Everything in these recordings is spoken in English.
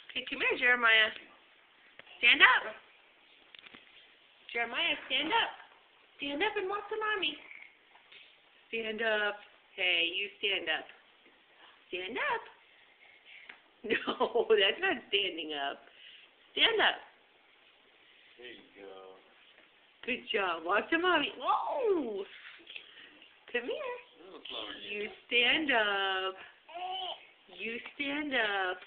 Okay, come here, Jeremiah. Stand up. Jeremiah, stand up. Stand up and walk to mommy. Stand up. Hey, you stand up. Stand up. No, that's not standing up. Stand up. There you go. Good job. Walk to mommy. Whoa! Come here. A little slower. You stand up. You stand up.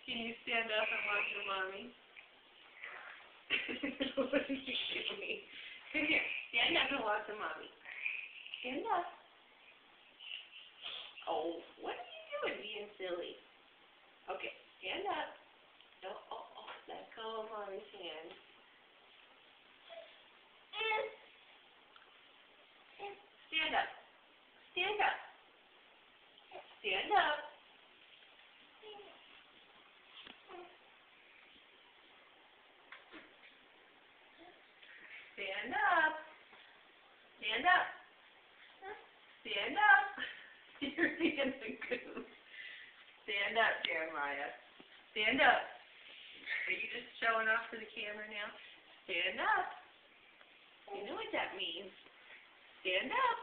Can you stand up and walk to mommy? What are you doing? Come here. Stand up and walk to mommy. Stand up. Oh, what are you doing being silly? Okay, stand up. Oh, let go of mommy's hand. Stand up. Stand up. Stand up. Stand up. Stand up. Stand up. You're being a goose. Stand up, Jeremiah. Stand up. Are you just showing off to the camera now? Stand up. You know what that means. Stand up.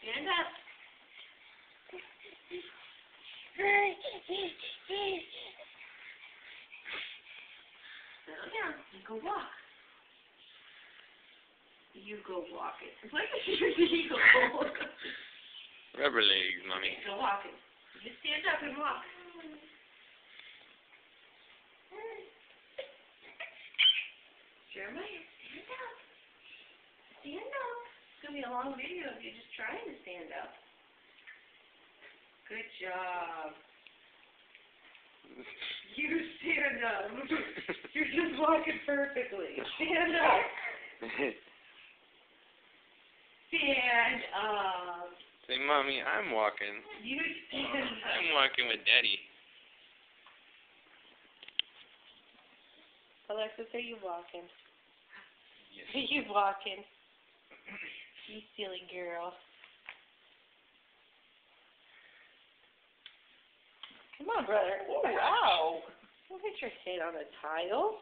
Stand up. Settle down. You go walk. You go walking. What is your eagle? Rubber legs, mommy. Go walking. You stand up and walk. Jeremiah, stand up. Stand up. It's going to be a long video of you just trying to stand up. Good job. You stand up. You're just walking perfectly. Stand up. Stand up. Say, mommy, I'm walking. You stand up. I'm walking with daddy. Alexis, are you walking? Yes. Are you walking? You silly girl. Come on, brother. Oh, wow. Don't hit your head on a tile.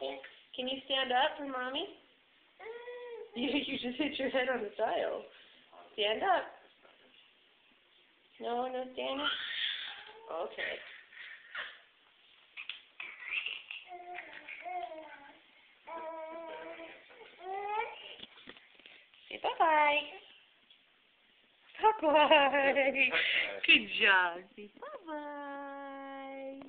Can you stand up for mommy? You just hit your head on the tile. Stand up. No standing? Okay. Say bye-bye. Bye-bye. Good job. Say bye-bye.